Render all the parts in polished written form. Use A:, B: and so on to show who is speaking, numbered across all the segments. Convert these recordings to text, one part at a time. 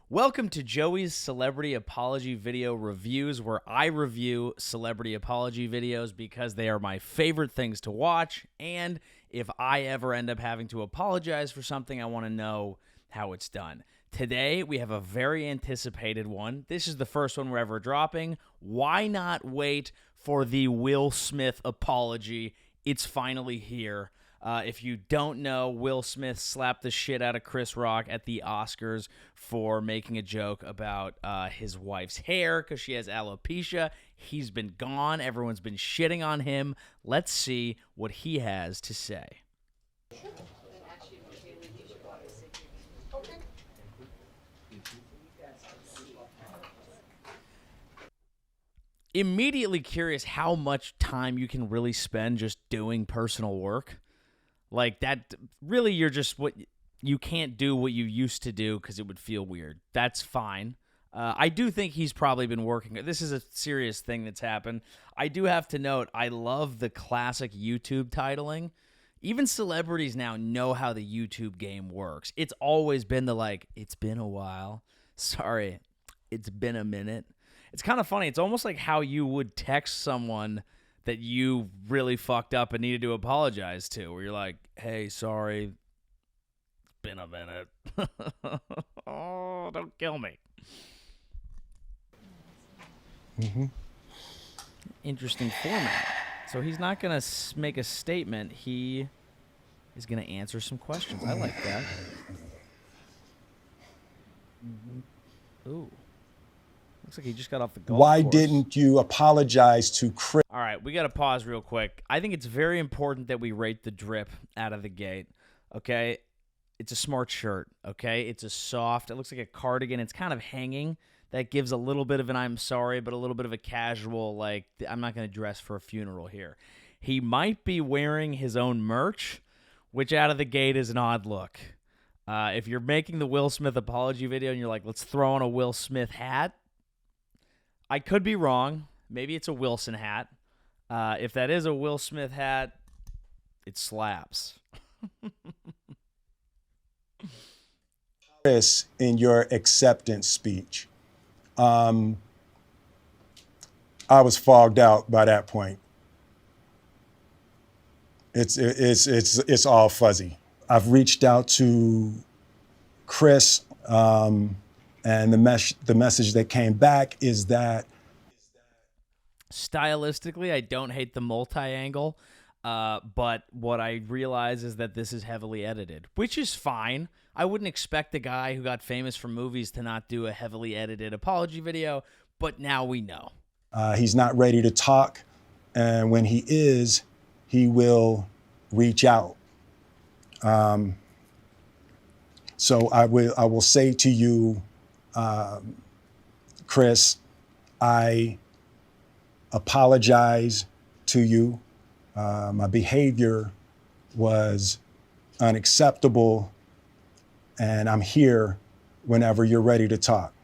A: Welcome to Joey's Celebrity Apology Video Reviews, where I review celebrity apology videos because they are my favorite things to watch, and if I ever end up having to apologize for something, I want to know how it's done. Today, we have a very anticipated one. This is the first one we're ever dropping. Why not wait for the Will Smith apology? It's finally here. If you don't know, Will Smith slapped the shit out of Chris Rock at the Oscars for making a joke about his wife's hair because she has alopecia. He's been gone. Everyone's been shitting on him. Let's see what he has to say. Immediately curious how much time you can really spend just doing personal work. Like that, really, you're just you can't do what you used to do because it would feel weird. That's fine. I do think he's probably been working. This is a serious thing that's happened. I do have to note, I love the classic YouTube titling. Even celebrities now know how the YouTube game works. It's always been it's been a while. Sorry, it's been a minute. It's kind of funny. It's almost like how you would text someone that you really fucked up and needed to apologize to, where you're like, hey, sorry, it's been a minute. Oh, don't kill me.
B: Mm-hmm.
A: Interesting format. So he's not going to make a statement. He is going to answer some questions. I like that. Ooh. Looks like he just got off the golf
B: Why
A: course.
B: didn't you apologize to Chris?
A: All right, we got to pause real quick. I think it's very important that we rate the drip out of the gate, okay? It's a smart shirt, okay? It's a soft, it looks like a cardigan. It's kind of hanging. That gives a little bit of an I'm sorry, but a little bit of a casual, I'm not going to dress for a funeral here. He might be wearing his own merch, which out of the gate is an odd look. If you're making the Will Smith apology video and you're like, let's throw on a Will Smith hat, I could be wrong. Maybe it's a Wilson hat. If that is a Will Smith hat, it slaps.
B: Chris, in your acceptance speech, I was fogged out by that point. It's all fuzzy. I've reached out to Chris, and the message that came back is that
A: Stylistically, I don't hate the multi-angle, but what I realize is that this is heavily edited, which is fine. I wouldn't expect the guy who got famous for movies to not do a heavily edited apology video, but now we know.
B: He's not ready to talk, and when he is, he will reach out. So I will say to you, Chris, I apologize to you. My behavior was unacceptable, and I'm here whenever you're ready to talk.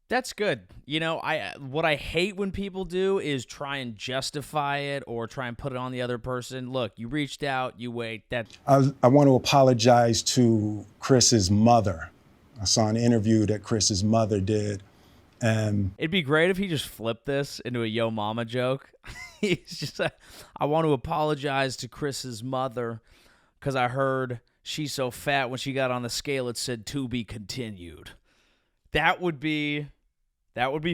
A: That's good. You know, what I hate when people do is try and justify it or try and put it on the other person. Look, you reached out, you wait.
B: I want to apologize to Chris's mother. I saw an interview that Chris's mother did.
A: It'd be great if he just flipped this into a Yo Mama joke. He's just like, I want to apologize to Chris's mother because I heard she's so fat when she got on the scale it said to be continued. That would be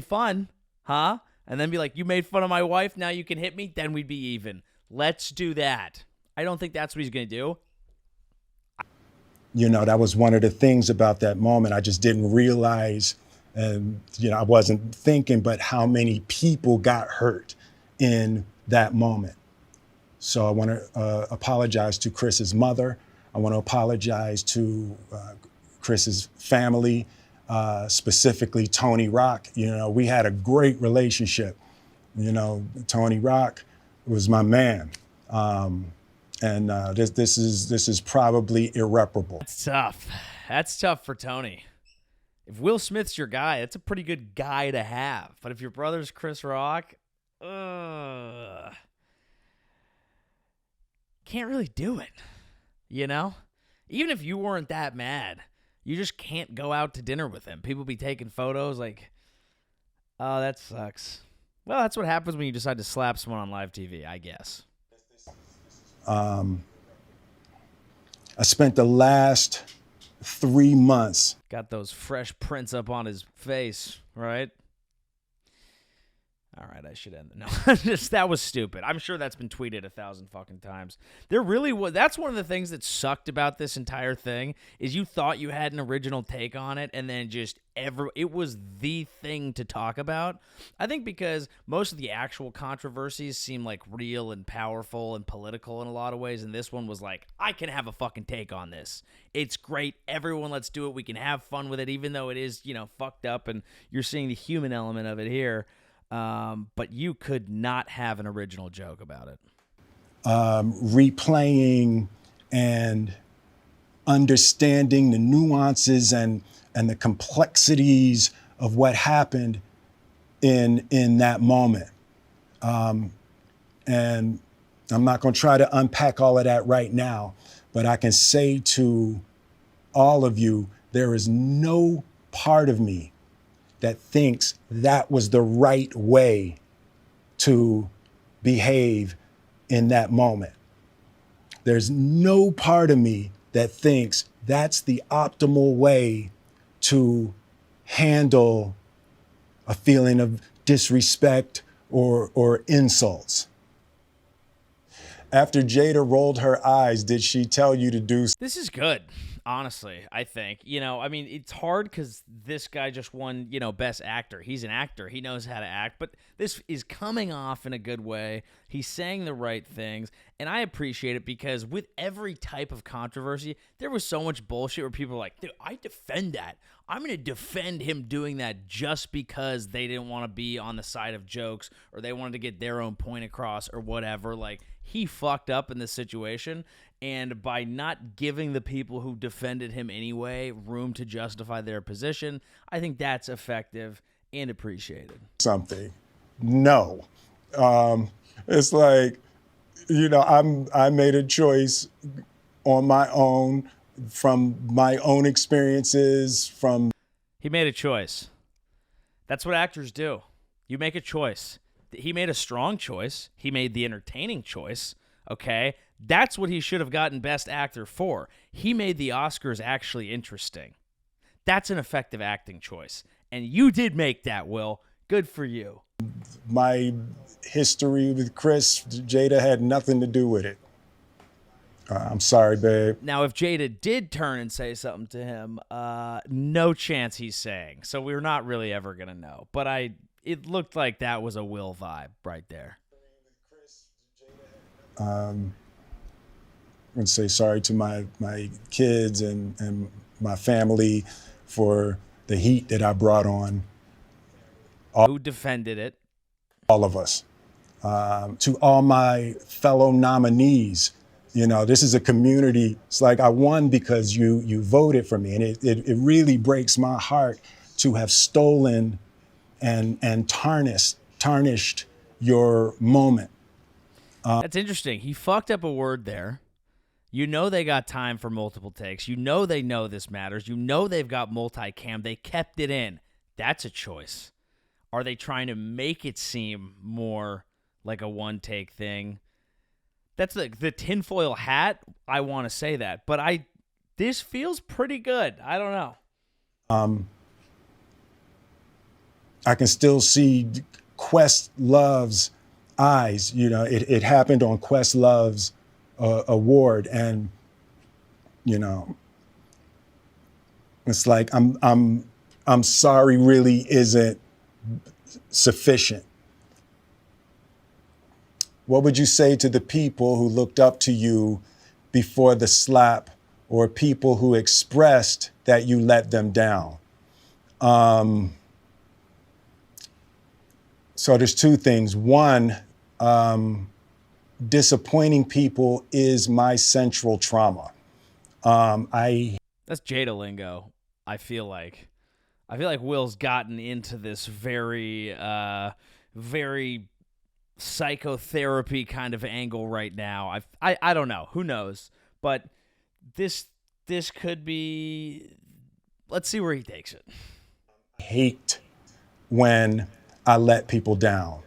A: fun, huh? And then be like, you made fun of my wife, now you can hit me, then we'd be even. Let's do that. I don't think that's what he's going to do.
B: You know, that was one of the things about that moment. I just didn't realize, and I wasn't thinking, but how many people got hurt in that moment. So I want to apologize to Chris's mother. I want to apologize to Chris's family, specifically Tony Rock. We had a great relationship. Tony Rock was my man. And this is probably irreparable.
A: That's tough for Tony. If Will Smith's your guy, that's a pretty good guy to have. But if your brother's Chris Rock, can't really do it. Even if you weren't that mad, You just can't go out to dinner with him. People be taking photos like, oh, that sucks. Well, that's what happens when you decide to slap someone on live TV, I guess.
B: I spent the last 3 months.
A: Got those fresh prints up on his face, right? All right, I should end it. No, that was stupid. I'm sure that's been tweeted 1,000 fucking times. There really was. That's one of the things that sucked about this entire thing is you thought you had an original take on it, and then just it was the thing to talk about. I think because most of the actual controversies seem like real and powerful and political in a lot of ways, and this one was like, I can have a fucking take on this. It's great. Everyone, let's do it. We can have fun with it, even though it is, fucked up, and you're seeing the human element of it here. But you could not have an original joke about it.
B: Replaying and understanding the nuances and the complexities of what happened in that moment. And I'm not going to try to unpack all of that right now, but I can say to all of you, there is no part of me that thinks that was the right way to behave in that moment. There's no part of me that thinks that's the optimal way to handle a feeling of disrespect or insults. After Jada rolled her eyes, did she tell you to do?
A: This is good. Honestly, I think, it's hard because this guy just won, Best Actor. He's an actor. He knows how to act, but this is coming off in a good way. He's saying the right things, and I appreciate it because with every type of controversy, there was so much bullshit where people were like, dude, I defend that. I'm going to defend him doing that just because they didn't want to be on the side of jokes or they wanted to get their own point across or whatever. Like, he fucked up in this situation. And by not giving the people who defended him anyway room to justify their position, I think that's effective and appreciated.
B: Something. No. It's like, I made a choice on my own from my own experiences
A: He made a choice. That's what actors do. You make a choice. He made a strong choice. He made the entertaining choice. Okay? That's what he should have gotten Best Actor for. He made the Oscars actually interesting. That's an effective acting choice. And you did make that, Will. Good for you.
B: My history with Chris, Jada had nothing to do with it. I'm sorry, babe.
A: Now, if Jada did turn and say something to him, no chance he's saying. So we're not really ever going to know. But it looked like that was a Will vibe right there.
B: I'm going to say sorry to my kids and my family for the heat that I brought on.
A: Who defended it?
B: All of us. To all my fellow nominees. This is a community. It's like I won because you voted for me. And it really breaks my heart to have stolen and tarnished your moment.
A: That's interesting. He fucked up a word there. They got time for multiple takes. They know this matters. They've got multicam. They kept it in. That's a choice. Are they trying to make it seem more like a one-take thing? That's the tinfoil hat. I want to say that. But this feels pretty good. I don't know.
B: I can still see Questlove's eyes. It happened on Questlove's award, and it's like I'm sorry really isn't sufficient. What would you say to the people who looked up to you before the slap, or people who expressed that you let them down? So there's two things. One, disappointing people is my central trauma.
A: That's Jada lingo. I feel like Will's gotten into this very, very psychotherapy kind of angle right now. I don't know. Who knows? But this could be Let's see where he takes it.
B: Hate when I let people down.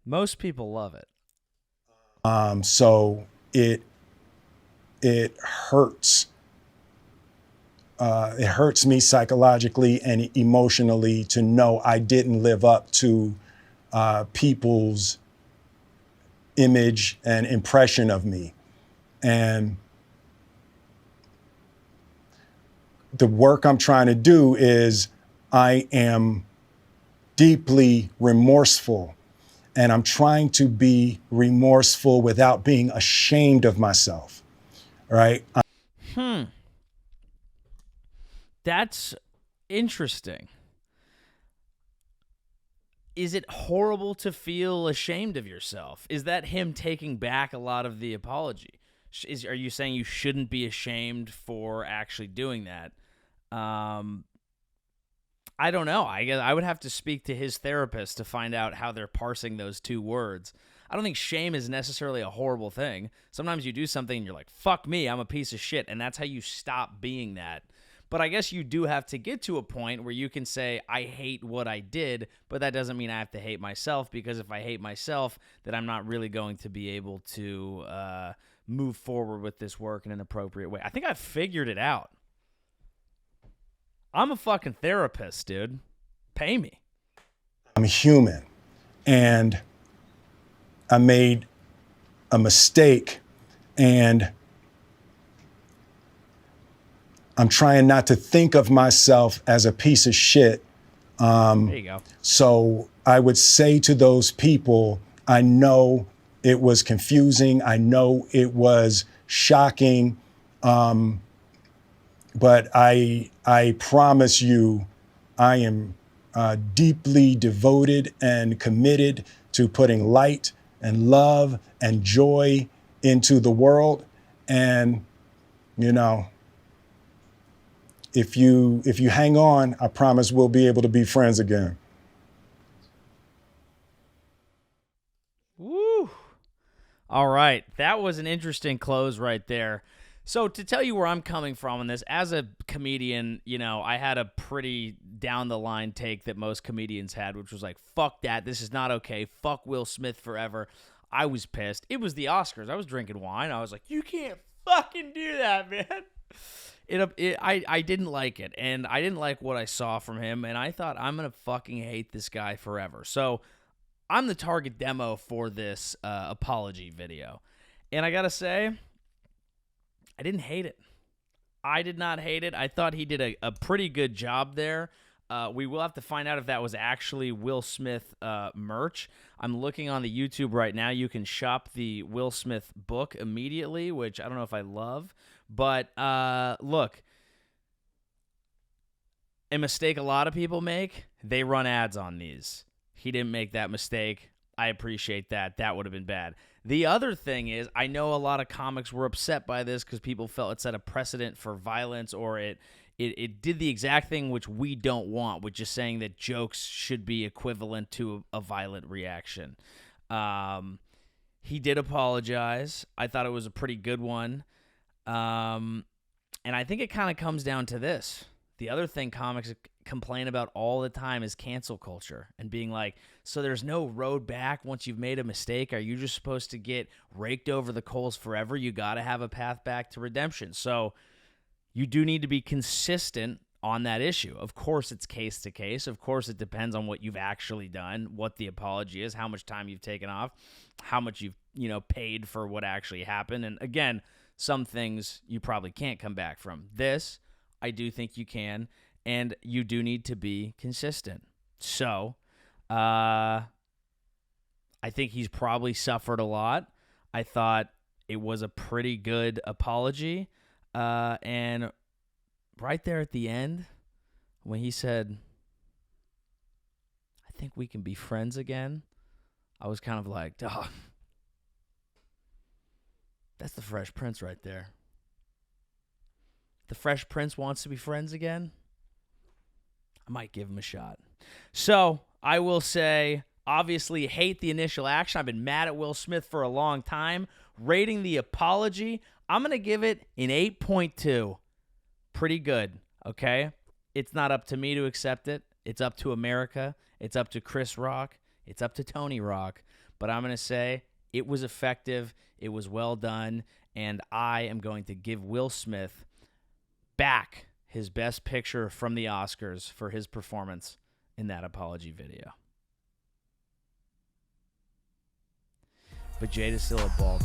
A: Most people love it.
B: So it hurts. It hurts me psychologically and emotionally to know I didn't live up to people's image and impression of me. And the work I'm trying to do is I am deeply remorseful, and I'm trying to be remorseful without being ashamed of myself, right?
A: That's interesting. Is it horrible to feel ashamed of yourself? Is that him taking back a lot of the apology? Are you saying you shouldn't be ashamed for actually doing that? I don't know. I guess I would have to speak to his therapist to find out how they're parsing those two words. I don't think shame is necessarily a horrible thing. Sometimes you do something and you're like, fuck me, I'm a piece of shit. And that's how you stop being that. But I guess you do have to get to a point where you can say, I hate what I did, but that doesn't mean I have to hate myself, because if I hate myself, then I'm not really going to be able to move forward with this work in an appropriate way. I think I've figured it out. I'm a fucking therapist, dude. Pay me.
B: I'm human, and I made a mistake, and I'm trying not to think of myself as a piece of shit.
A: There you go.
B: So I would say to those people, I know it was confusing. I know it was shocking. But I promise you, I am deeply devoted and committed to putting light and love and joy into the world. And, you know, if you hang on, I promise we'll be able to be friends again.
A: Woo. All right. That was an interesting close right there. So to tell you where I'm coming from on this, as a comedian, you know, I had a pretty down-the-line take that most comedians had, which was like, fuck that, this is not okay, fuck Will Smith forever. I was pissed. It was the Oscars. I was drinking wine. I was like, you can't fucking do that, man. I didn't like it, and I didn't like what I saw from him, and I thought, I'm going to fucking hate this guy forever. So I'm the target demo for this apology video. And I got to say, I didn't hate it. I did not hate it. I thought he did a pretty good job there. We will have to find out if that was actually Will Smith merch. I'm looking on the YouTube right now. You can shop the Will Smith book immediately, which I don't know if I love. But look, a mistake a lot of people make, they run ads on these. He didn't make that mistake. I appreciate that. That would have been bad. The other thing is, I know a lot of comics were upset by this because people felt it set a precedent for violence, or it did the exact thing which we don't want, which is saying that jokes should be equivalent to a violent reaction. He did apologize. I thought it was a pretty good one. And I think it kind of comes down to this. The other thing comics complain about all the time is cancel culture and being like, so there's no road back once you've made a mistake? Are you just supposed to get raked over the coals forever? You got to have a path back to redemption. So you do need to be consistent on that issue. Of course, it's case to case. Of course, it depends on what you've actually done, what the apology is, how much time you've taken off, how much you've, paid for what actually happened. And again, some things you probably can't come back from. This, I do think you can, and you do need to be consistent. So, I think he's probably suffered a lot. I thought it was a pretty good apology. And right there at the end, when he said, I think we can be friends again, I was kind of like, oh, that's the Fresh Prince right there. The Fresh Prince wants to be friends again, I might give him a shot. So I will say, obviously, hate the initial action. I've been mad at Will Smith for a long time. Rating the apology, I'm going to give it an 8.2. Pretty good. Okay? It's not up to me to accept it. It's up to America. It's up to Chris Rock. It's up to Tony Rock. But I'm going to say it was effective. It was well done. And I am going to give Will Smith back his best picture from the Oscars for his performance in that apology video. But Jada's still a bald